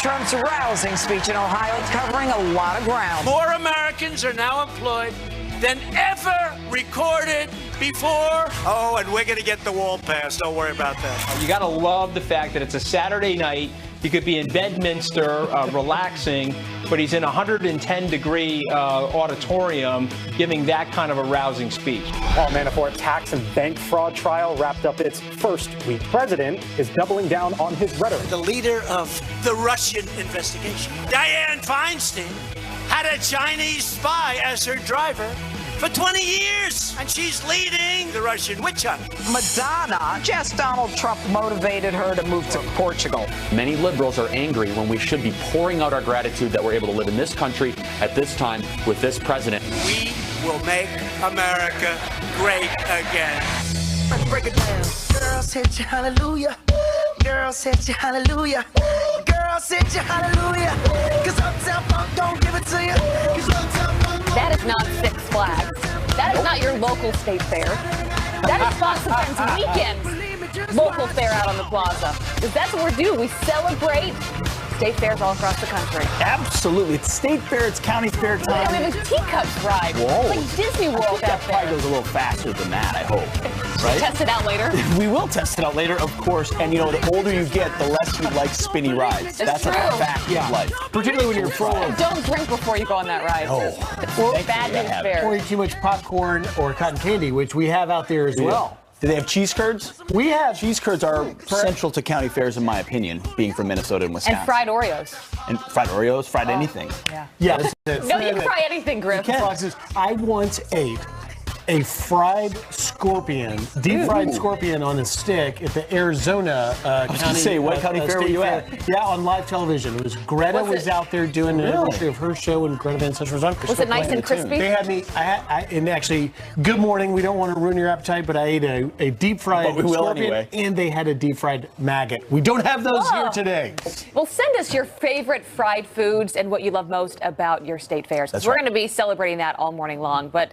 Trump's rousing speech in Ohio covering a lot of ground. More Americans are now employed than ever recorded before. Oh, and we're going to get the wall passed. Don't worry about that. You got to love the fact that it's a Saturday night. He could be in Bedminster relaxing, but he's in a 110-degree auditorium giving that kind of a rousing speech. Paul Manafort tax and bank fraud trial wrapped up its first week. President is doubling down on his rhetoric. The leader of the Russian investigation, Dianne Feinstein, had a Chinese spy as her driver for 20 years, and she's leading the Russian witch hunt. Madonna, just Donald Trump motivated her to move to Portugal. Many liberals are angry when we should be pouring out our gratitude that we're able to live in this country at this time with this president. We will make America great again. Break it down. Girls hit you hallelujah. Girls hit you hallelujah. Girls hit you hallelujah. Cause Uptown Funk don't give it to you. That is not Six Flags. That is not your local state fair. That is Fox and Friends weekend local fair out on the plaza. Because that's what we're doing. We celebrate state fairs all across the country. Absolutely. It's state fair, it's county fair time. I mean, there's teacups ride. Whoa. It's like Disney World out that there. probably goes a little faster than that, I hope. Right? Test it out later. We will test it out later, of course. And, you know, the older you get, the less you like spinny rides. That's true. a fact of life. Particularly when you're full of... Don't drink before you go on that ride. Oh. It's bad news fair. Or eat too much popcorn or cotton candy, which we have out there as well. Do they have cheese curds? We have. Cheese curds are central to county fairs, in my opinion, being from Minnesota and Wisconsin. And fried Oreos. And fried Oreos, fried anything. Yeah. Yes. No, you can fry anything, Griff. I once ate a fried scorpion, deep fried scorpion on a stick at the Arizona county. What county fair were you at? Yeah, on live television. It was Greta was out there doing an anniversary of her show, and Greta Van Susteren was on. Was it nice and crispy? They had me. And actually, good morning. We don't want to ruin your appetite, but I ate a deep fried scorpion, and they had a deep fried maggot. We don't have those here today. Well, send us your favorite fried foods and what you love most about your state fairs. We're going to be celebrating that all morning long, but.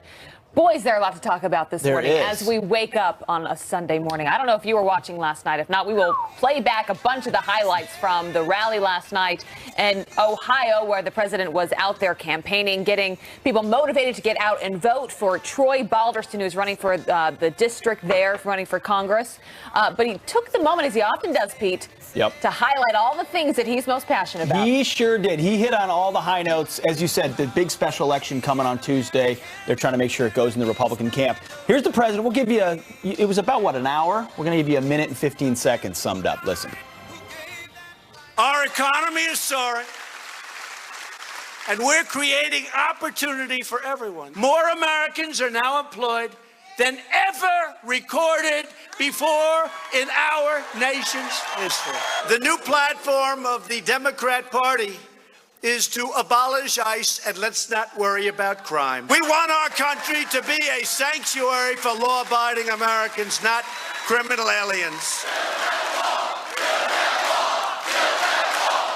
Boy, is there a lot to talk about this morning as we wake up on a Sunday morning. I don't know if you were watching last night. If not, we will play back a bunch of the highlights from the rally last night in Ohio, where the president was out there campaigning, getting people motivated to get out and vote for Troy Balderston, who's running for the district there, running for Congress. But he took the moment, as he often does, Pete, to highlight all the things that he's most passionate about. He sure did. He hit on all the high notes. As you said, the big special election coming on Tuesday. They're trying to make sure it goes in the Republican camp. Here's the president. We'll give you it was about, an hour? We're going to give you a minute and 15 seconds summed up. Listen. Our economy is soaring, and we're creating opportunity for everyone. More Americans are now employed than ever recorded before in our nation's history. The new platform of the Democrat Party is to abolish ICE and let's not worry about crime. We want our country to be a sanctuary for law-abiding Americans, not criminal aliens.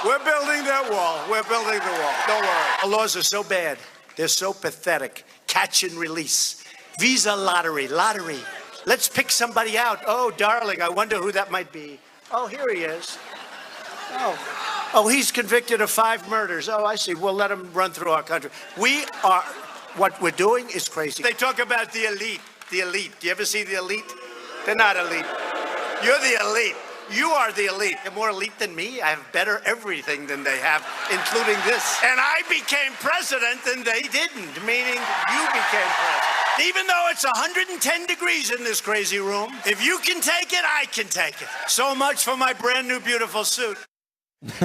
We're building that wall. We're building the wall. Don't worry. The laws are so bad. They're so pathetic. Catch and release. Visa lottery. Let's pick somebody out. Oh, darling, I wonder who that might be. Oh, here he is. Oh, he's convicted of 5 murders. Oh, I see. We'll let him run through our country. What we're doing is crazy. They talk about the elite. The elite. Do you ever see the elite? They're not elite. You're the elite. You are the elite. You're more elite than me. I have better everything than they have, including this. And I became president and they didn't, meaning you became president. Even though it's 110 degrees in this crazy room, if you can take it, I can take it. So much for my brand new beautiful suit.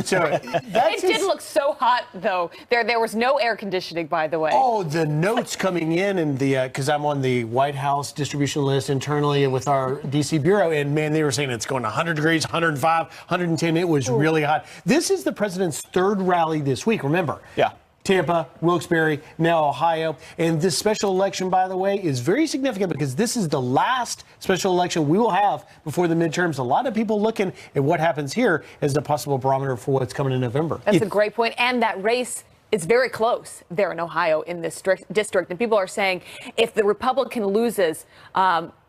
So it did look so hot, though. There was no air conditioning, by the way. Oh, the notes coming in because I'm on the White House distribution list internally with our D.C. bureau, and man, they were saying it's going 100 degrees, 105, 110. It was really hot. This is the president's 3rd rally this week. Remember? Yeah. Tampa, Wilkes-Barre, now Ohio. And this special election, by the way, is very significant because this is the last special election we will have before the midterms. A lot of people looking at what happens here as the possible barometer for what's coming in November. That's a great point. And that race is very close there in Ohio in this district. And people are saying if the Republican loses,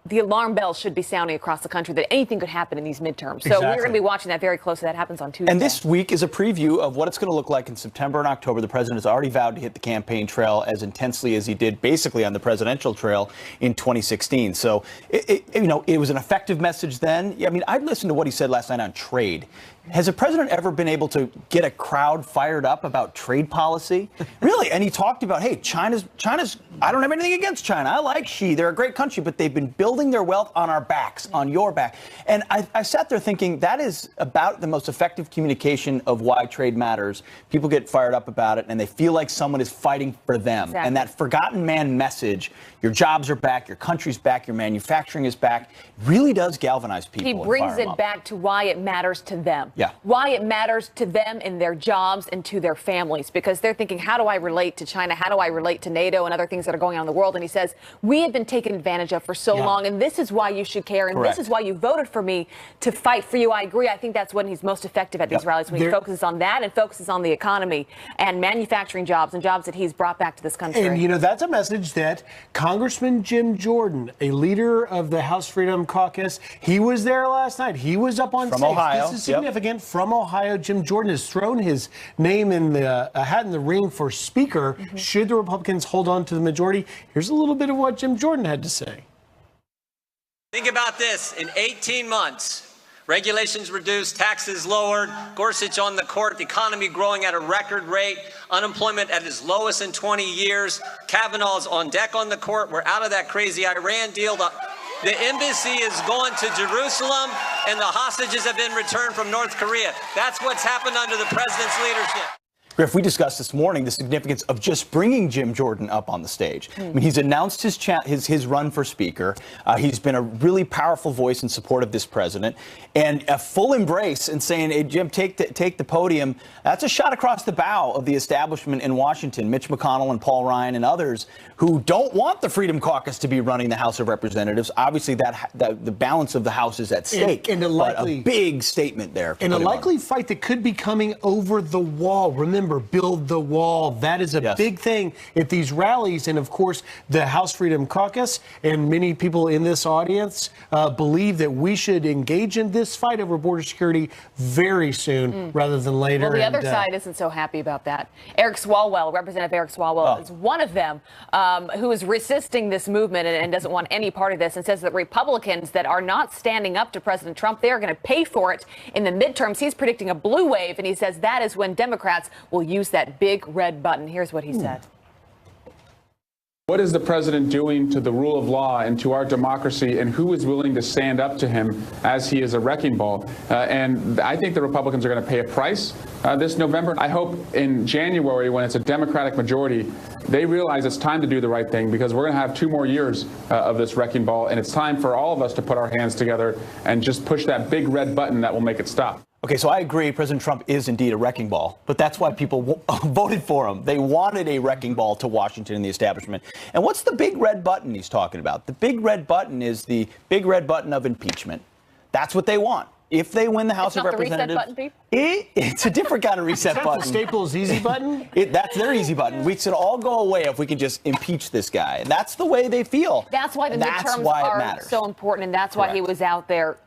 the alarm bells should be sounding across the country that anything could happen in these midterms. So we're going to be watching that very closely. That happens on Tuesday. And this week is a preview of what it's going to look like in September and October. The president has already vowed to hit the campaign trail as intensely as he did basically on the presidential trail in 2016. So, it was an effective message then. I mean, I listened to what he said last night on trade. Has a president ever been able to get a crowd fired up about trade policy? Really? And he talked about, hey, China's, I don't have anything against China. I like Xi. They're a great country, but they've been building their wealth on our backs, on your back. And I sat there thinking that is about the most effective communication of why trade matters. People get fired up about it, and they feel like someone is fighting for them. Exactly. And that forgotten man message, your jobs are back, your country's back, your manufacturing is back, really does galvanize people. He brings it back to why it matters to them. Yeah. Why it matters to them in their jobs and to their families, because they're thinking, how do I relate to China? How do I relate to NATO and other things that are going on in the world? And he says, we have been taken advantage of for so long, and this is why you should care, and this is why you voted for me to fight for you. I agree. I think that's when he's most effective at these rallies, when he focuses on that and focuses on the economy and manufacturing jobs and jobs that he's brought back to this country. And, that's a message that Congressman Jim Jordan, a leader of the House Freedom Caucus, he was there last night. He was up on From stage. Ohio. This is significant. From Ohio, Jim Jordan has thrown his name in the hat in the ring for Speaker. Should the Republicans hold on to the majority? Here's a little bit of what Jim Jordan had to say. Think about this. In 18 months, regulations reduced, taxes lowered, Gorsuch on the court, the economy growing at a record rate, unemployment at its lowest in 20 years, Kavanaugh's on deck on the court. We're out of that crazy Iran deal. The embassy is going to Jerusalem, and the hostages have been returned from North Korea. That's what's happened under the president's leadership. Griff, we discussed this morning the significance of just bringing Jim Jordan up on the stage. I mean, he's announced his run for Speaker. He's been a really powerful voice in support of this president, and a full embrace and saying, hey, Jim, take the podium. That's a shot across the bow of the establishment in Washington, Mitch McConnell and Paul Ryan and others who don't want the Freedom Caucus to be running the House of Representatives. Obviously, the balance of the House is at stake. And a big statement there. And a likely fight that could be coming over the wall. Remember, build the wall. That is a big thing at these rallies. And of course, the House Freedom Caucus and many people in this audience believe that we should engage in this fight over border security very soon rather than later. Well, the other side isn't so happy about that. Eric Swalwell, Representative Eric Swalwell, is one of them who is resisting this movement and doesn't want any part of this, and says that Republicans that are not standing up to President Trump, they are going to pay for it in the midterms. He's predicting a blue wave, and he says that is when Democrats will use that big red button. Here's what he said. What is the president doing to the rule of law and to our democracy, and who is willing to stand up to him as he is a wrecking ball? And I think the Republicans are going to pay a price this November. I hope in January, when it's a Democratic majority, they realize it's time to do the right thing, because we're going to have 2 more years of this wrecking ball, and it's time for all of us to put our hands together and just push that big red button that will make it stop. Okay, so I agree President Trump is indeed a wrecking ball, but that's why people voted for him. They wanted a wrecking ball to Washington and the establishment. And what's the big red button he's talking about? The big red button is the big red button of impeachment. That's what they want. If they win the House of Representatives, the reset button, it's a different kind of reset button. The Staples easy button? That's their easy button. We should all go away if we can just impeach this guy. And that's the way they feel. That's why the midterms are so important, and that's why he was out there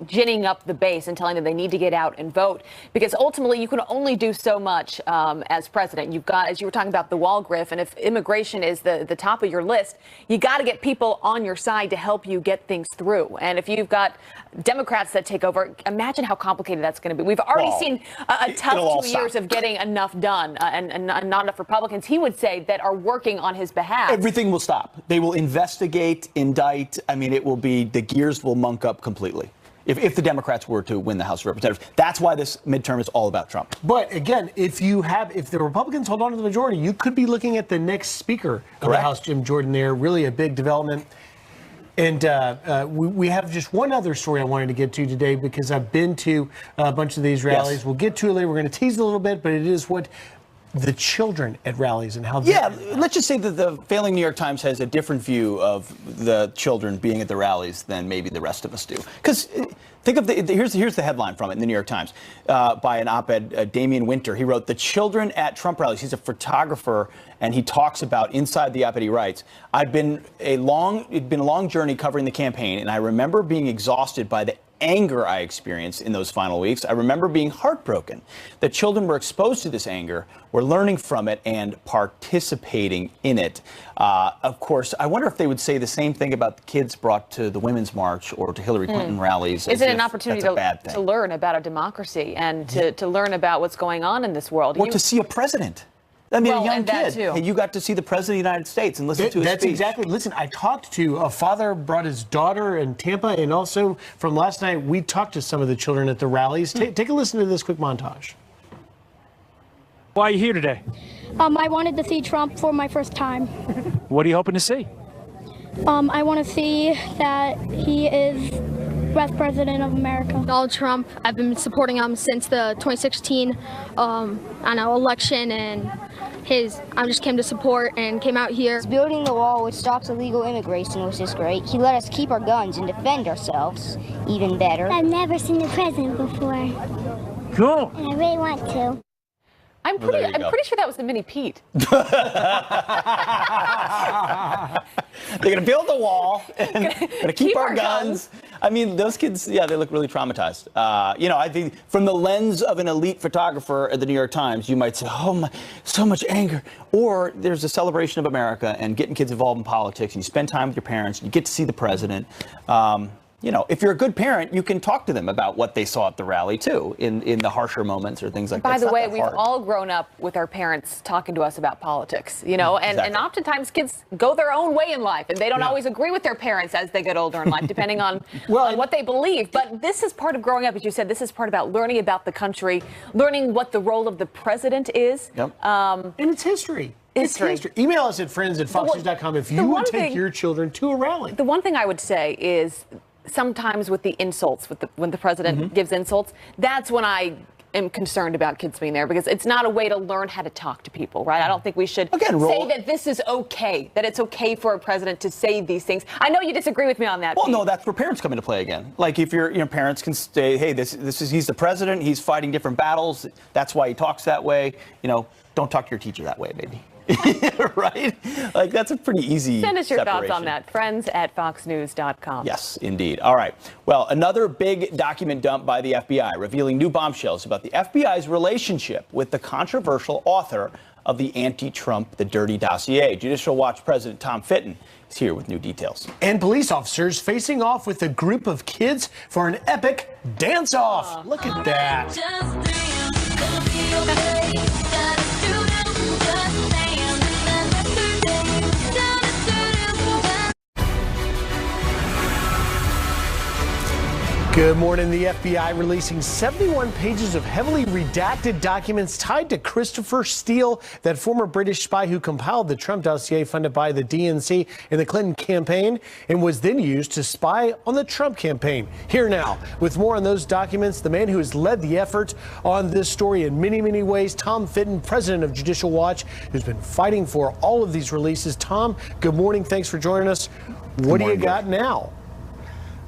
ginning up the base and telling them they need to get out and vote. Because ultimately, you can only do so much as president. You've got, as you were talking about, the wall, Griff, and if immigration is the top of your list, you got to get people on your side to help you get things through. And if you've got Democrats that take over, imagine how complicated that's going to be. We've already seen a tough 2 years of getting enough done and not enough Republicans, he would say, that are working on his behalf. Everything will stop. They will investigate, indict. I mean, it will be, the gears will monk up completely. If the Democrats were to win the House of Representatives. That's why this midterm is all about Trump. But again, if the Republicans hold on to the majority, you could be looking at the next Speaker of the House, Jim Jordan there. Really a big development. And we have just one other story I wanted to get to today, because I've been to a bunch of these rallies. We'll get to it later. We're going to tease it a little bit, but it is what the children at rallies and how let's just say that the failing New York Times has a different view of the children being at the rallies than maybe the rest of us do. Because think of here's the headline from it in the New York Times by an op-ed, Damian Winter. He wrote, "The children at Trump rallies." He's a photographer, and he talks about inside the op-ed. He writes, it'd been a long journey covering the campaign, and I remember being exhausted by the anger I experienced in those final weeks. I remember being heartbroken that children were exposed to this anger, were learning from it, and participating in it. Of course, I wonder if they would say the same thing about the kids brought to the Women's March or to Hillary Clinton rallies. Is it an opportunity to learn about a democracy and to learn about what's going on in this world? Or to see a president. I mean, a young kid. And you got to see the President of the United States and listen to his speech. That's exactly. Listen, I talked to a father, brought his daughter in Tampa, and also from last night, we talked to some of the children at the rallies. Take a listen to this quick montage. Why are you here today? I wanted to see Trump for my first time. What are you hoping to see? I want to see that he is best president of America. Donald Trump, I've been supporting him since the 2016 election, and I just came to support and came out here. He's building the wall which stops illegal immigration, which is great. He let us keep our guns and defend ourselves even better. I've never seen the president before. Cool. And I really want to. I'm pretty sure that was the Mini Pete. They're going to build the wall and going to keep our guns. I mean, those kids, they look really traumatized. I think from the lens of an elite photographer at the New York Times, you might say, oh my, so much anger. Or there's a celebration of America and getting kids involved in politics, and you spend time with your parents, and you get to see the president. If you're a good parent, you can talk to them about what they saw at the rally, too, in the harsher moments or things like that. By the way, we've all grown up with our parents talking to us about politics, and oftentimes kids go their own way in life, and they don't always agree with their parents as they get older in life, depending on, on what they believe. But this is part of growing up, as you said. This is part about learning about the country, learning what the role of the president is. Yep. And it's history. It's history. Email us at friends@foxnews.com if you would take your children to a rally. The one thing I would say is, sometimes with the insults, when the president gives insults, that's when I am concerned about kids being there, because it's not a way to learn how to talk to people, right? I don't think we should say that this is okay, that it's okay for a president to say these things. I know you disagree with me on that. Well, no, that's where parents come into play again. Like if your parents can say, hey, he's the president, he's fighting different battles, that's why he talks that way. Don't talk to your teacher that way, baby. Right? Like, that's a pretty easy Send us your separation. thoughts on that. Friends@foxnews.com. Yes, indeed. All right. Well, another big document dump by the FBI revealing new bombshells about the FBI's relationship with the controversial author of the anti-Trump The Dirty Dossier. Judicial Watch President Tom Fitton is here with new details. And police officers facing off with a group of kids for an epic dance-off. Look at that. Good morning. The FBI releasing 71 pages of heavily redacted documents tied to Christopher Steele, that former British spy who compiled the Trump dossier funded by the DNC in the Clinton campaign and was then used to spy on the Trump campaign. Here now, with more on those documents, the man who has led the effort on this story in many, many ways, Tom Fitton, president of Judicial Watch, who's been fighting for all of these releases. Tom, good morning. Thanks for joining us. What do you got now?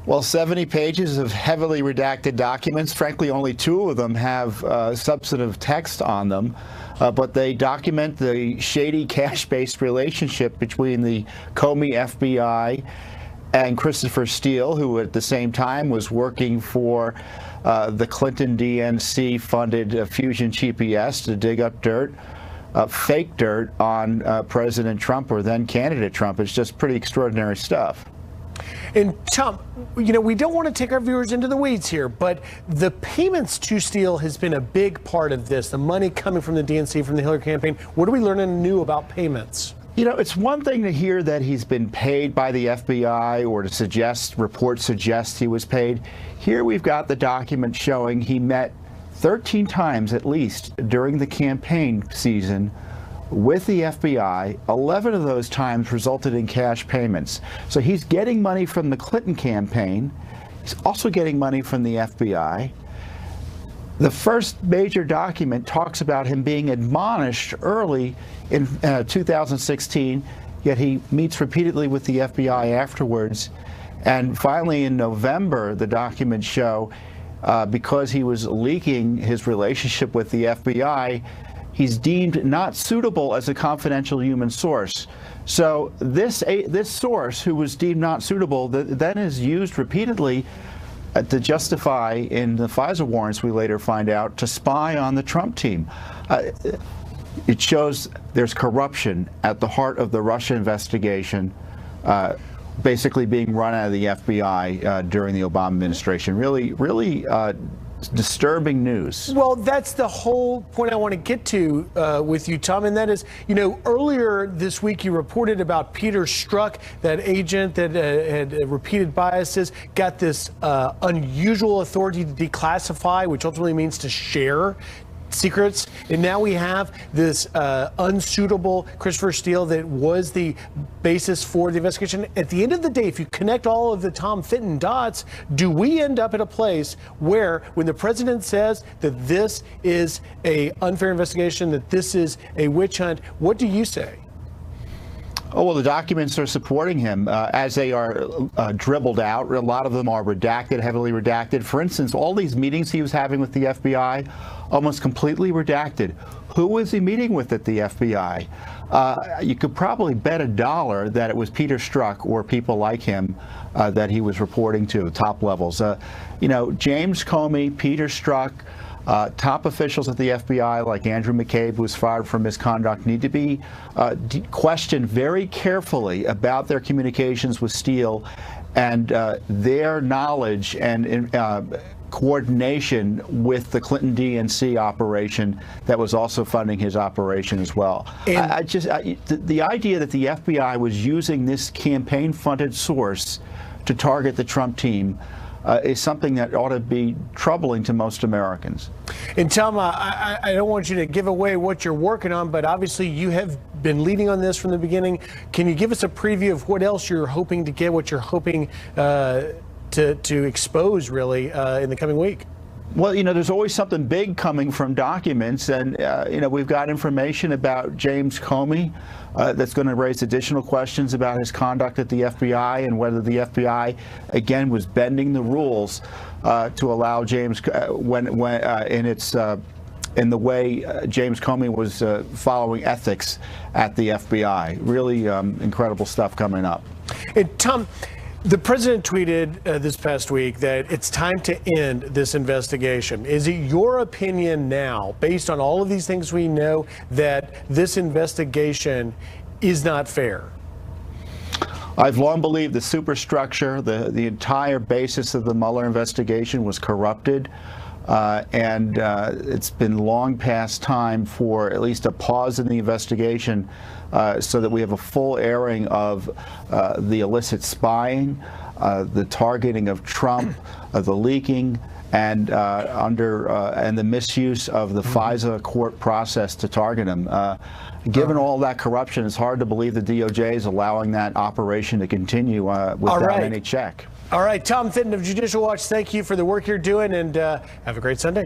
Well, 70 pages of heavily redacted documents. Frankly, only 2 of them have substantive text on them, but they document the shady cash-based relationship between the Comey FBI and Christopher Steele, who at the same time was working for the Clinton DNC-funded Fusion GPS to dig up dirt, fake dirt on President Trump, or then candidate Trump. It's just pretty extraordinary stuff. And Tom, we don't want to take our viewers into the weeds here, but the payments to Steele has been a big part of this, the money coming from the DNC, from the Hillary campaign. What are we learning new about payments? It's one thing to hear that he's been paid by the FBI or to reports suggest he was paid. Here we've got the document showing he met 13 times at least during the campaign season with the FBI. 11 of those times resulted in cash payments. So he's getting money from the Clinton campaign. He's also getting money from the FBI. The first major document talks about him being admonished early in 2016, yet he meets repeatedly with the FBI afterwards. And finally, in November, the documents show, because he was leaking his relationship with the FBI, he's deemed not suitable as a confidential human source. So this source, who was deemed not suitable, then is used repeatedly to justify, in the FISA warrants we later find out, to spy on the Trump team. It shows there's corruption at the heart of the Russia investigation, basically being run out of the FBI during the Obama administration. Really disturbing news. Well, that's the whole point I want to get to with you, Tom, and that is, earlier this week you reported about Peter Strzok, that agent that had repeated biases, got this unusual authority to declassify, which ultimately means to share secrets, and now we have this unsuitable Christopher Steele that was the basis for the investigation. At the end of the day, if you connect all of the Tom Fitton dots, do we end up at a place where, when the president says that this is a unfair investigation, that this is a witch hunt, what do you say? Oh, well, the documents are supporting him as they are dribbled out. A lot of them are redacted, heavily redacted. For instance, all these meetings he was having with the FBI, almost completely redacted. Who was he meeting with at the FBI? You could probably bet $1 that it was Peter Strzok or people like him that he was reporting to, top levels. James Comey, Peter Strzok, top officials at the FBI, like Andrew McCabe, who was fired for misconduct, need to be questioned very carefully about their communications with Steele and their knowledge and coordination with the Clinton DNC operation that was also funding his operation as well. The idea that the FBI was using this campaign-funded source to target the Trump team is something that ought to be troubling to most Americans. And Tom, I don't want you to give away what you're working on, but obviously you have been leading on this from the beginning. Can you give us a preview of what else you're hoping to get, what you're hoping to expose, really, in the coming week? Well, there's always something big coming from documents, and we've got information about James Comey that's going to raise additional questions about his conduct at the FBI and whether the FBI again was bending the rules to allow James in the way James Comey was following ethics at the FBI. Really incredible stuff coming up. And Tom, the president tweeted this past week that it's time to end this investigation. Is it your opinion now, based on all of these things we know, that this investigation is not fair? I've long believed the superstructure, the entire basis of the Mueller investigation was corrupted. And it's been long past time for at least a pause in the investigation so that we have a full airing of the illicit spying, the targeting of Trump, the leaking, and and the misuse of the FISA court process to target him. Given all that corruption, it's hard to believe the DOJ is allowing that operation to continue without any check. All right, Tom Fitton of Judicial Watch, thank you for the work you're doing, and have a great Sunday.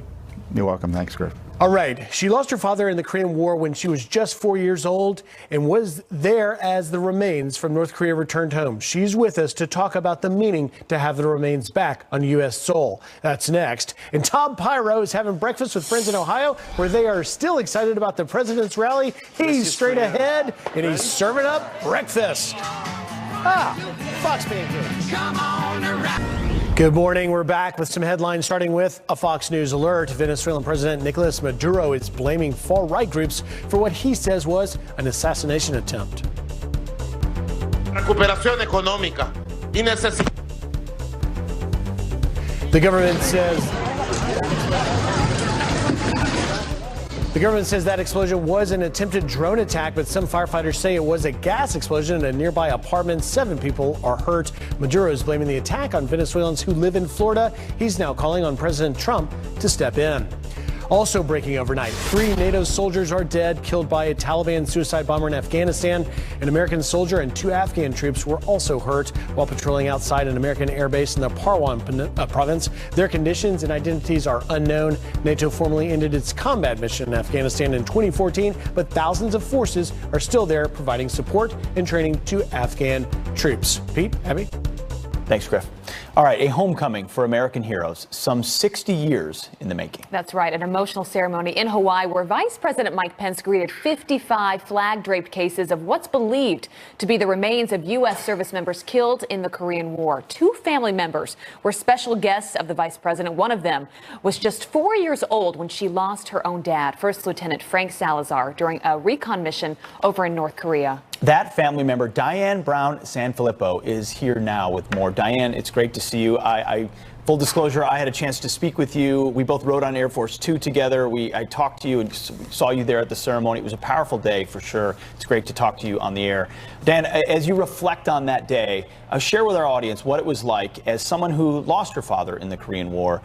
You're welcome. Thanks, Griff. All right. She lost her father in the Korean War when she was just 4 years old and was there as the remains from North Korea returned home. She's with us to talk about the meaning to have the remains back on U.S. soil. That's next. And Tom Pyro is having breakfast with friends in Ohio, where they are still excited about the president's rally. He's straight ahead, and he's serving up breakfast. Fox pancakes. Come on around. Good morning. We're back with some headlines, starting with a Fox News alert. Venezuelan President Nicolas Maduro is blaming far-right groups for what he says was an assassination attempt. Recuperación económica y The government says that explosion was an attempted drone attack, but some firefighters say it was a gas explosion in a nearby apartment. 7 people are hurt. Maduro is blaming the attack on Venezuelans who live in Florida. He's now calling on President Trump to step in. Also breaking overnight, 3 NATO soldiers are dead, killed by a Taliban suicide bomber in Afghanistan. An American soldier and 2 Afghan troops were also hurt while patrolling outside an American airbase in the Parwan province. Their conditions and identities are unknown. NATO formally ended its combat mission in Afghanistan in 2014, but thousands of forces are still there providing support and training to Afghan troops. Pete, Abby? Thanks, Griff. All right, a homecoming for American heroes, some 60 years in the making. That's right, an emotional ceremony in Hawaii where Vice President Mike Pence greeted 55 flag-draped cases of what's believed to be the remains of U.S. service members killed in the Korean War. 2 family members were special guests of the Vice President. One of them was just 4 years old when she lost her own dad, First Lieutenant Frank Salazar, during a recon mission over in North Korea. That family member, Diane Brown Sanfilippo, is here now with more. Diane, it's great to see you. Full disclosure, I had a chance to speak with you. We both rode on Air Force Two together. I talked to you and saw you there at the ceremony. It was a powerful day for sure. It's great to talk to you on the air. Dan, as you reflect on that day, share with our audience what it was like as someone who lost her father in the Korean War.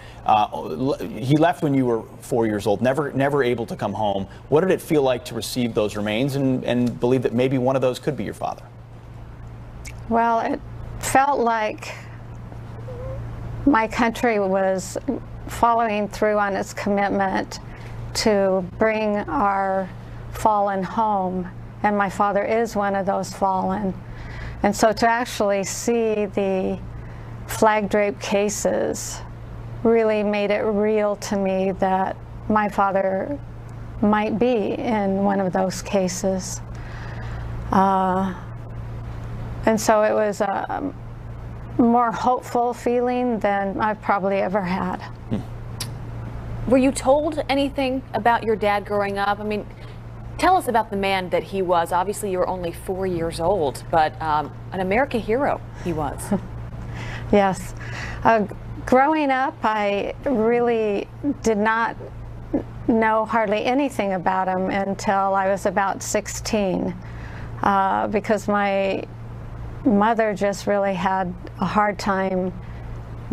He left when you were 4 years old, never able to come home. What did it feel like to receive those remains and believe that maybe one of those could be your father? Well, it felt like my country was following through on its commitment to bring our fallen home, and my father is one of those fallen. And so to actually see the flag-draped cases really made it real to me that my father might be in one of those cases. And so it was a more hopeful feeling than I've probably ever had. Were you told anything about your dad growing up? I mean, tell us about the man that he was. Obviously, you were only 4 years old, but an American hero he was. Yes. Growing up, I really did not know hardly anything about him until I was about 16, because my mother just really had a hard time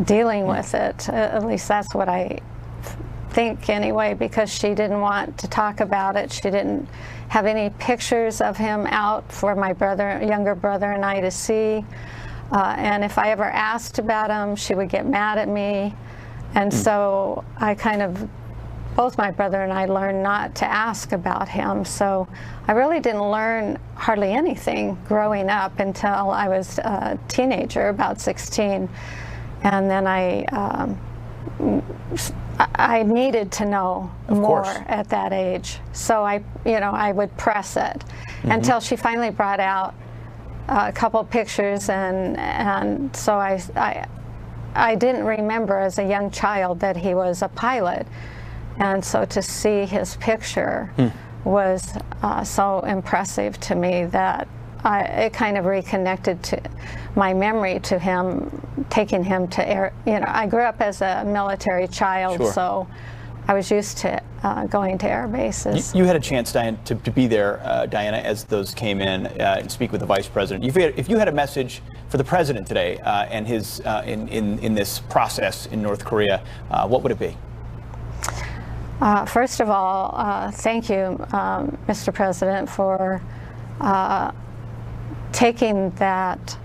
dealing with it. At least that's what I think anyway, because she didn't want to talk about it. She didn't have any pictures of him out for my younger brother and I to see. And if I ever asked about him, she would get mad at me. And so both my brother and I learned not to ask about him. So I really didn't learn hardly anything growing up until I was a teenager, about 16. And then I needed to know more at that age. So I would press it until she finally brought out a couple pictures, and so I didn't remember as a young child that he was a pilot. And so to see his picture was so impressive to me that it kind of reconnected to my memory to him, taking him to air. I grew up as a military child, so I was used to going to air bases. You had a chance, Diane, to be there, Diana, as those came in and speak with the Vice President. If you had a message for the President today and his in this process in North Korea, what would it be? First of all, thank you, Mr. President, for taking that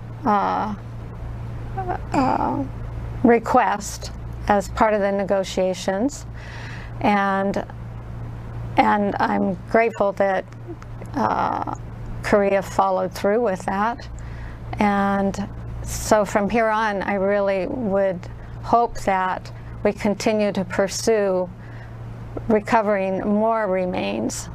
request as part of the negotiations, and I'm grateful that Korea followed through with that. And so from here on, I really would hope that we continue to pursue recovering more remains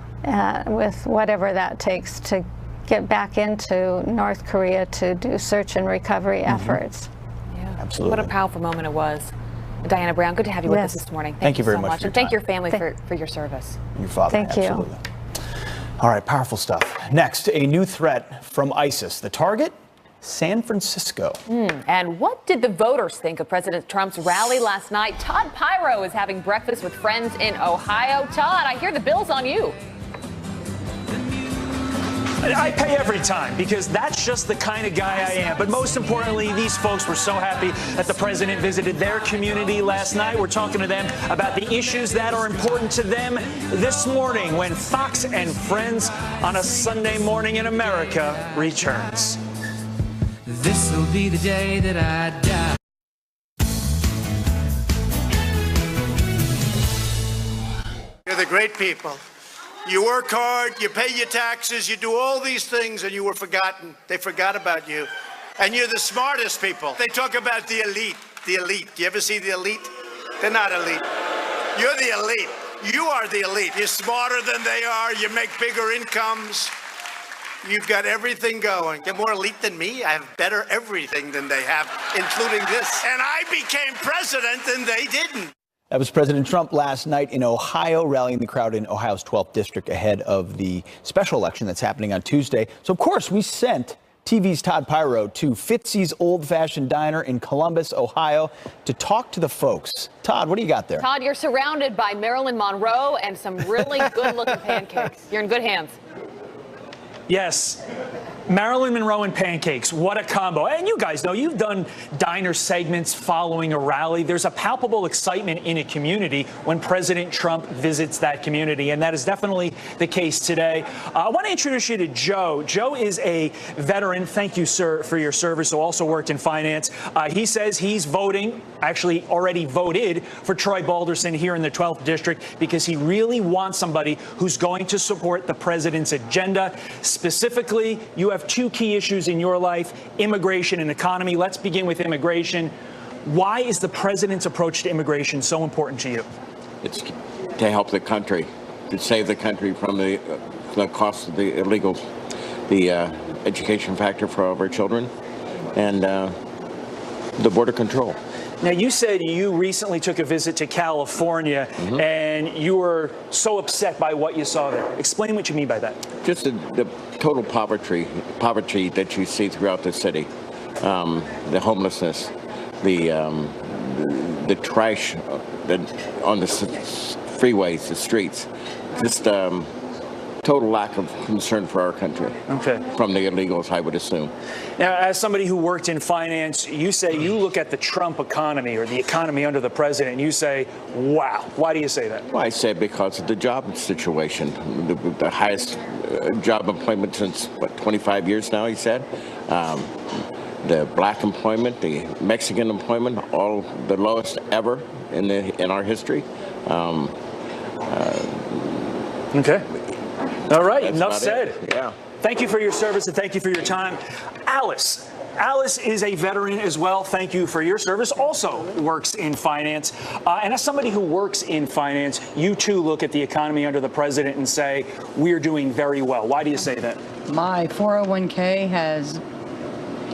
with whatever that takes to get back into North Korea to do search and recovery efforts. Yeah, absolutely. What a powerful moment it was. Diana Brown, good to have you with us this morning. Thank you very so much. And thank your family for your service. Your father, thank you. Absolutely. All right, powerful stuff. Next, a new threat from ISIS. The target? San Francisco. And what did the voters think of President Trump's rally last night? Todd Pyro is having breakfast with friends in Ohio. Todd, I hear the bill's on you. I pay every time because that's just the kind of guy I am. But most importantly, these folks were so happy that the president visited their community last night. We're talking to them about the issues that are important to them this morning when Fox and Friends on a Sunday morning in America returns. This will be the day that I die. You're the great people. You work hard, you pay your taxes, you do all these things, and you were forgotten. They forgot about you. And you're the smartest people. They talk about the elite. The elite. Do you ever see the elite? They're not elite. You're the elite. You are the elite. You're smarter than they are. You make bigger incomes. You've got everything going. You're more elite than me. I have better everything than they have, including this. And I became president and they didn't. That was President Trump last night in Ohio, rallying the crowd in Ohio's 12th district ahead of the special election that's happening on Tuesday. So, of course, we sent TV's Todd Pyro to Fitzy's Old Fashioned Diner in Columbus, Ohio, to talk to the folks. Todd, what do you got there? Todd, you're surrounded by Marilyn Monroe and some really good-looking pancakes. You're in good hands. Yes. Marilyn Monroe and pancakes. What a combo. And you guys know you've done diner segments following a rally. There's a palpable excitement in a community when President Trump visits that community. And that is definitely the case today. I want to introduce you to Joe. Joe is a veteran. Thank you, sir, for your service, who also worked in finance. He says he's voting, actually already voted, for Troy Balderson here in the 12th district because he really wants somebody who's going to support the president's agenda. Specifically, you have two key issues in your life, immigration and economy. Let's begin with immigration. Why is the president's approach to immigration so important to you? It's to help the country, to save the country from the cost of the illegals, the education factor for all of our children, and the border control. Now, you said you recently took a visit to California, and you were so upset by what you saw there. Explain what you mean by that. Just the total poverty that you see throughout the city, the homelessness, the trash on the freeways, the streets, just total lack of concern for our country. Okay. From the illegals, I would assume. Now, as somebody who worked in finance, you say you look at the Trump economy or the economy under the president, and you say, wow. Why do you say that? Well, I say because of the job situation, the highest job employment since, 25 years now, he said. The black employment, the Mexican employment, all the lowest ever in our history. Okay. All right, That's enough said. Yeah. Thank you for your service and thank you for your time. Alice is a veteran as well. Thank you for your service. Also works in finance. And as somebody who works in finance, you too look at the economy under the president and say, we're doing very well. Why do you say that? My 401k has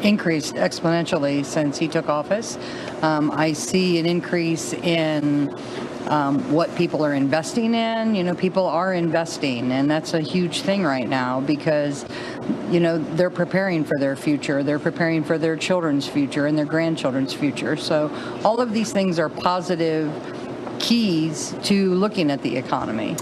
increased exponentially since he took office. I see an increase in what people are investing in. You know, people are investing, and that's a huge thing right now because, you know, they're preparing for their future. They're preparing for their children's future and their grandchildren's future. So all of these things are positive keys to looking at the economy.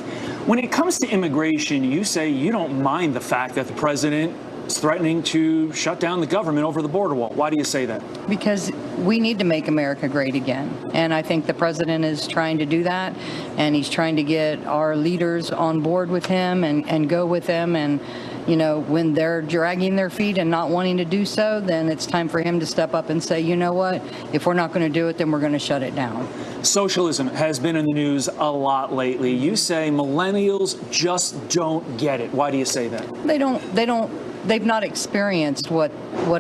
When it comes to immigration, you say you don't mind the fact that the president is threatening to shut down the government over the border wall. Why do you say that? Because we need to make America great again. And I think the president is trying to do that. And he's trying to get our leaders on board with him and go with him. And, you know, when they're dragging their feet and not wanting to do so, then it's time for him to step up and say, you know what, if we're not going to do it, then we're going to shut it down. Socialism has been in the news a lot lately. You say millennials just don't get it. Why do you say that? They've not experienced what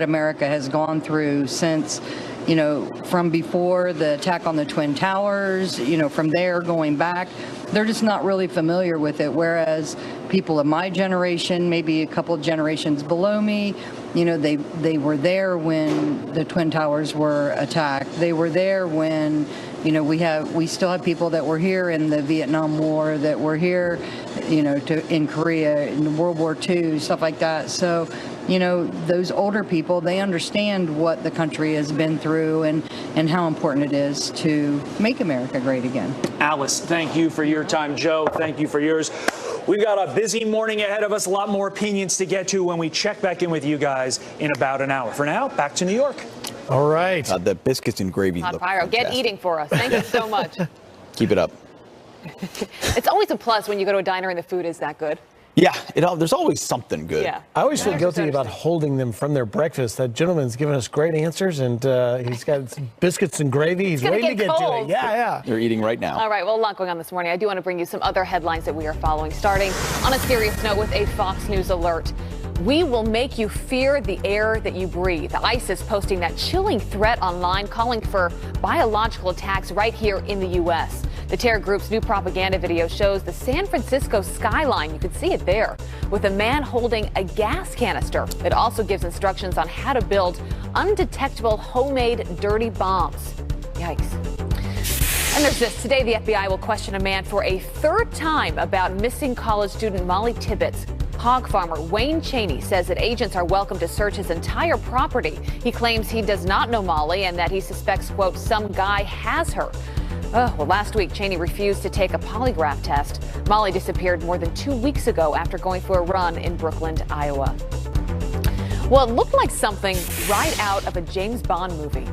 America has gone through since, you know, from before the attack on the Twin Towers, you know, from there going back. They're just not really familiar with it. Whereas people of my generation, maybe a couple of generations below me, you know, they were there when the Twin Towers were attacked. They were there when, you know, we still have people that were here in the Vietnam War, that were here, you know, in Korea, in World War II, stuff like that. So, you know, those older people, they understand what the country has been through and how important it is to make America great again. Alice, thank you for your time. Joe, thank you for yours. We've got a busy morning ahead of us, a lot more opinions to get to when we check back in with you guys in about an hour. For now, back to New York. All right. The biscuits and gravy Hot look Pyro, fantastic. get eating for us. Thank you so much. Keep it up. It's always a plus when you go to a diner and the food is that good. Yeah, there's always something good. Yeah. I always feel guilty about holding them from their breakfast. That gentleman's given us great answers, and he's got some biscuits and gravy. He's waiting to get to it. Yeah. They're eating right now. All right, well, a lot going on this morning. I do want to bring you some other headlines that we are following, starting on a serious note with a Fox News alert. We will make you fear the air that you breathe. ISIS posting that chilling threat online, calling for biological attacks right here in the U.S. The terror group's new propaganda video shows the San Francisco skyline. You can see it there, with a man holding a gas canister. It also gives instructions on how to build undetectable homemade dirty bombs. Yikes. And there's this. Today, the FBI will question a man for a third time about missing college student Molly Tibbetts. Hog farmer Wayne Cheney says that agents are welcome to search his entire property. He claims he does not know Molly and that he suspects, quote, some guy has her. Well, last week, Cheney refused to take a polygraph test. Molly disappeared more than 2 weeks ago after going for a run in Brookland, Iowa. Well, it looked like something right out of a James Bond movie.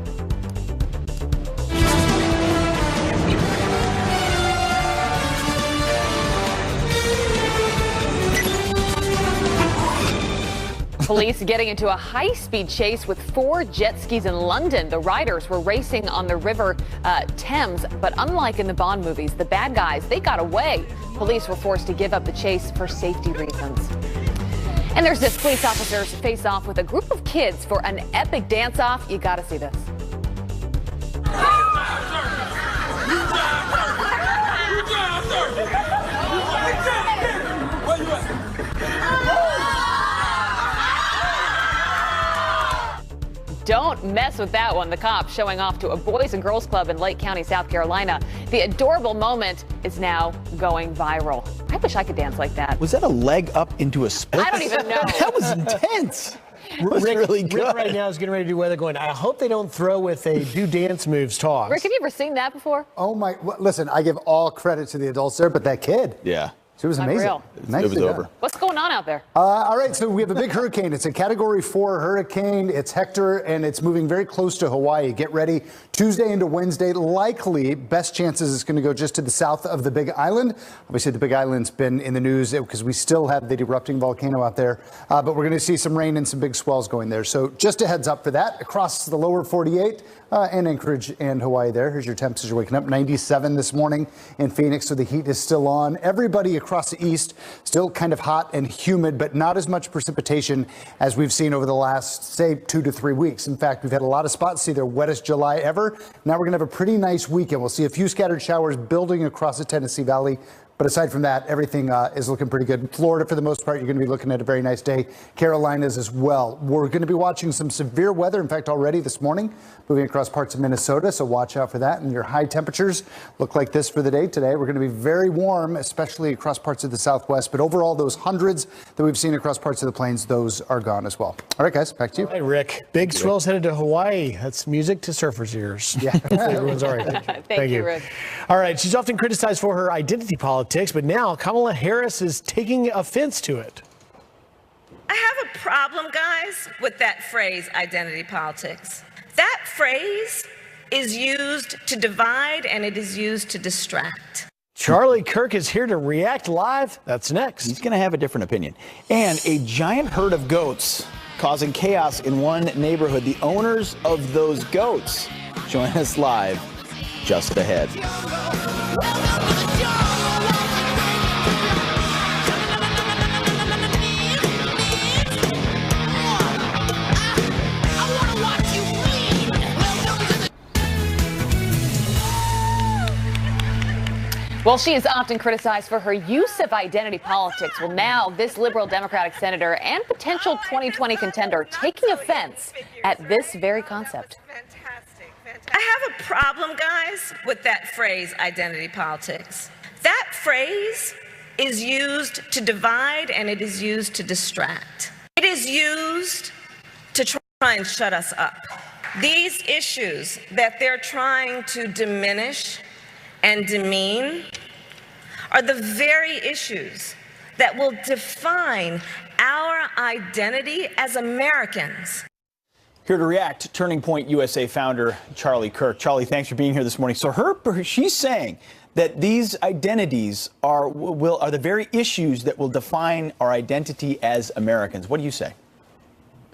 Police getting into a high-speed chase with 4 jet skis in London. The riders were racing on the river Thames, but unlike in the Bond movies, the bad guys, they got away. Police were forced to give up the chase for safety reasons. And there's this. Police officers face off with a group of kids for an epic dance-off. You gotta see this. Don't mess with that one. The cops showing off to a Boys and Girls Club in Lake County, South Carolina. The adorable moment is now going viral. I wish I could dance like that. Was that a leg up into a split? I don't even know. That was intense. It was really good. Rick right now is getting ready to do weather going, I hope they don't throw with a do dance moves toss. Rick, have you ever seen that before? Oh, my. Listen, I give all credit to the adults there, but that kid. Yeah. She was amazing. Unreal. Nicely it was done. over. What's going on out there? All right, so we have a big hurricane. It's a Category 4 hurricane. It's Hector, and it's moving very close to Hawaii. Get ready. Tuesday into Wednesday, likely, best chances it's going to go just to the south of the Big Island. Obviously, the Big Island's been in the news because we still have the erupting volcano out there. But we're going to see some rain and some big swells going there. So just a heads up for that. Across the lower 48 and Anchorage and Hawaii there. Here's your temps as you're waking up. 97 this morning in Phoenix, so the heat is still on. Everybody across the east, still kind of hot and humid, but not as much precipitation as we've seen over the last, say, 2 to 3 weeks. In fact, we've had a lot of spots see their wettest July ever. Now we're going to have a pretty nice weekend. We'll see a few scattered showers building across the Tennessee Valley. But aside from that, everything is looking pretty good. Florida, for the most part, you're going to be looking at a very nice day. Carolinas as well. We're going to be watching some severe weather. In fact, already this morning, moving across parts of Minnesota. So watch out for that. And your high temperatures look like this for the day today. We're going to be very warm, especially across parts of the Southwest. But overall, those hundreds that we've seen across parts of the plains, those are gone as well. All right, guys, back to you. Hey, Rick. Big swells headed to Hawaii. That's music to surfers' ears. Yeah. Hopefully everyone's all right. Thank you, Rick. All right. She's often criticized for her identity politics, but now Kamala Harris is taking offense to it. I have a problem, guys, with that phrase, identity politics. That phrase is used to divide and it is used to distract. Charlie Kirk is here to react live. That's next. He's going to have a different opinion. And a giant herd of goats causing chaos in one neighborhood. The owners of those goats join us live just ahead. Well, she is often criticized for her use of identity politics. Well, now this liberal Democratic senator and potential 2020 contender taking offense at this very concept. I have a problem, guys, with that phrase, identity politics. That phrase is used to divide and it is used to distract. It is used to try and shut us up. These issues that they're trying to diminish and demean are the very issues that will define our identity as Americans. Here to react, Turning Point USA founder Charlie Kirk. Charlie, thanks for being here this morning. So she's saying that these identities are the very issues that will define our identity as Americans. What do you say?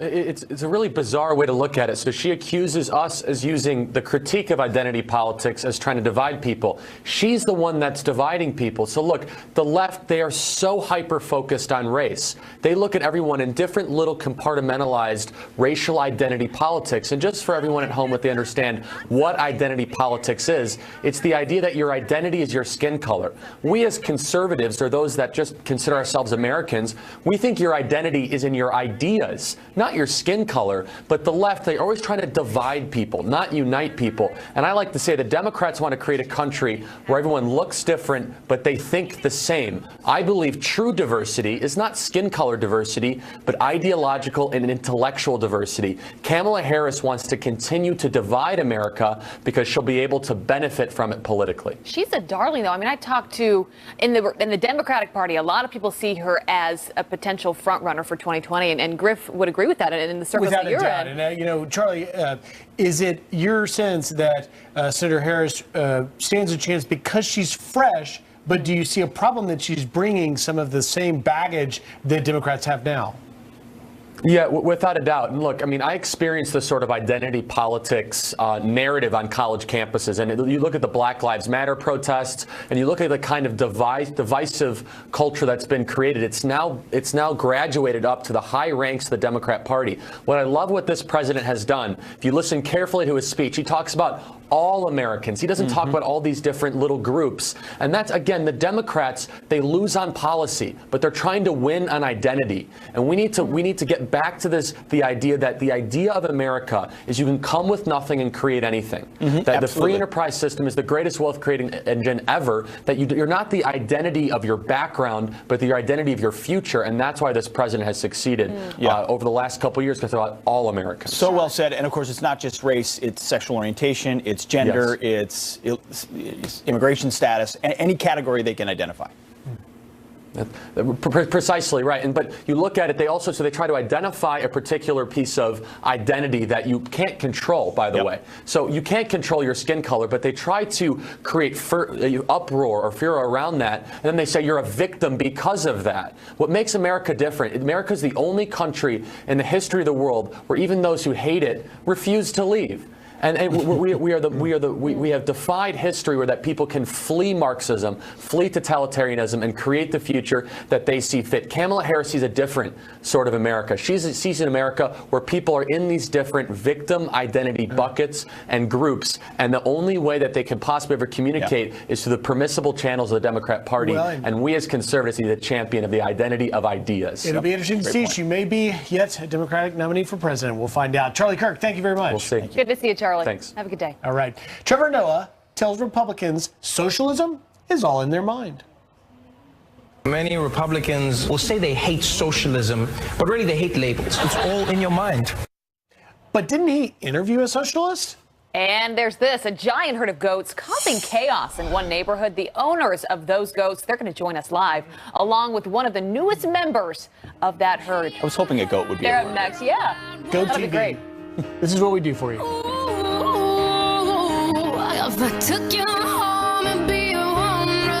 It's a really bizarre way to look at it. So she accuses us as using the critique of identity politics as trying to divide people. She's the one that's dividing people. So look, the left, they are so hyper-focused on race. They look at everyone in different little compartmentalized racial identity politics. And just for everyone at home, that they understand what identity politics is, it's the idea that your identity is your skin color. We as conservatives, or those that just consider ourselves Americans, we think your identity is in your ideas, not your skin color. But the left, they're always trying to divide people, not unite people. And I like to say the Democrats want to create a country where everyone looks different, but they think the same. I believe true diversity is not skin color diversity, but ideological and intellectual diversity. Kamala Harris wants to continue to divide America because she'll be able to benefit from it politically. She's a darling, though. I mean, I talked to, in the Democratic Party, a lot of people see her as a potential front runner for 2020, and Griff would agree with that in the circles that you're in. And, you know, Charlie, is it your sense that Senator Harris stands a chance because she's fresh, but do you see a problem that she's bringing some of the same baggage that Democrats have now? Yeah, without a doubt. And look, I mean, I experienced this sort of identity politics narrative on college campuses. And you look at the Black Lives Matter protests, and you look at the kind of divisive culture that's been created. It's now graduated up to the high ranks of the Democrat Party. What I love what this president has done, if you listen carefully to his speech, he talks about all Americans. He doesn't talk about all these different little groups. And that's, again, the Democrats, they lose on policy, but they're trying to win on identity. And we need to get back to the idea that the idea of America is you can come with nothing and create anything. That the free enterprise system is the greatest wealth creating engine ever, that you're not the identity of your background, but the identity of your future. And that's why this president has succeeded over the last couple of years, because they're about all Americans. So well said. And of course, it's not just race, it's sexual orientation, it's gender, it's immigration status, any category they can identify. Precisely right. But you look at it, they try to identify a particular piece of identity that you can't control, by the way. So you can't control your skin color, but they try to create uproar or fear around that. And then they say you're a victim because of that. What makes America different? America is the only country in the history of the world where even those who hate it refuse to leave. And we have defied history where that people can flee Marxism, flee totalitarianism, and create the future that they see fit. Kamala Harris sees a different sort of America. She sees an America where people are in these different victim identity buckets and groups, and the only way that they can possibly ever communicate is through the permissible channels of the Democrat Party. And we as conservatives need the champion of the identity of ideas. It'll be interesting to see. She may be yet a Democratic nominee for president. We'll find out. Charlie Kirk, thank you very much. We'll see. Good to see you, Charlie. Thanks. Have a good day. All right. Trevor Noah tells Republicans socialism is all in their mind. Many Republicans will say they hate socialism, but really they hate labels. It's all in your mind. But didn't he interview a socialist? And there's this, a giant herd of goats causing chaos in one neighborhood. The owners of those goats, they're going to join us live, along with one of the newest members of that herd. I was hoping a goat would be They're up next, yeah. Goat That'll TV. be great. This is what we do for you.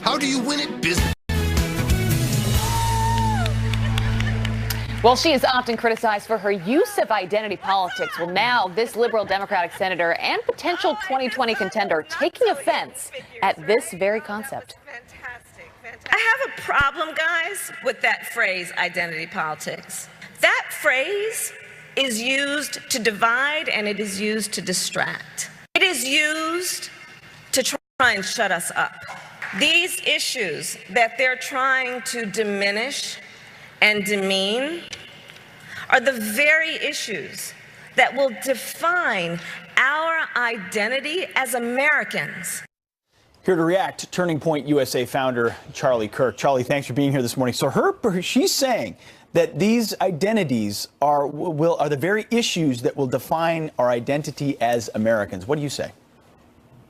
How do you win at business? Well, she is often criticized for her use of identity politics. Well, now this liberal Democratic senator and potential 2020 contender taking offense at this very concept. I have a problem, guys, with that phrase, identity politics. That phrase is used to divide, and it is used to distract. It is used to try and shut us up. These issues that they're trying to diminish and demean are the very issues that will define our identity as Americans. Here to react, Turning Point USA founder Charlie Kirk. Charlie, thanks for being here this morning. So she's saying that these identities are the very issues that will define our identity as Americans. What do you say?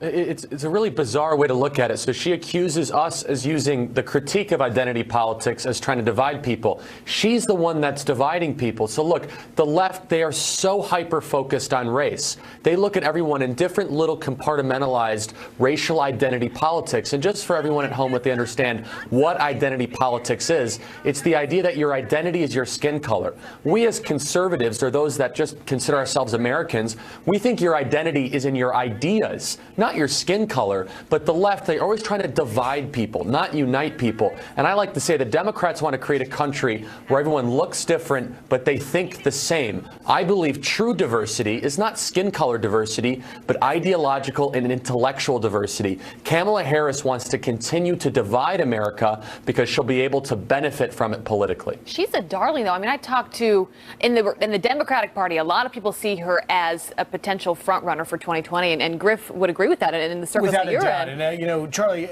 It's a really bizarre way to look at it. So she accuses us as using the critique of identity politics as trying to divide people. She's the one that's dividing people. So look, the left, they are so hyper-focused on race. They look at everyone in different little compartmentalized racial identity politics. And just for everyone at home, what they understand what identity politics is, it's the idea that your identity is your skin color. We as conservatives, or those that just consider ourselves Americans, we think your identity is in your ideas, not your skin color. But the left, they're always trying to divide people, not unite people. And I like to say the Democrats want to create a country where everyone looks different, but they think the same. I believe true diversity is not skin color diversity, but ideological and intellectual diversity. Kamala Harris wants to continue to divide America because she'll be able to benefit from it politically. She's a darling, though. I mean, I talked to, in the Democratic Party, a lot of people see her as a potential front runner for 2020, and Griff would agree with that, and in the circles Without that you're a doubt. in. And, Charlie,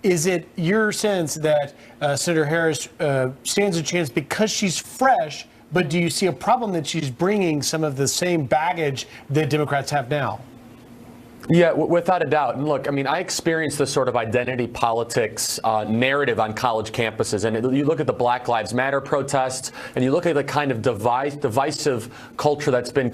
is it your sense that Senator Harris stands a chance because she's fresh, but do you see a problem that she's bringing some of the same baggage that Democrats have now? Yeah, without a doubt. And look, I mean, I experienced this sort of identity politics narrative on college campuses. And you look at the Black Lives Matter protests, and you look at the kind of divisive culture that's been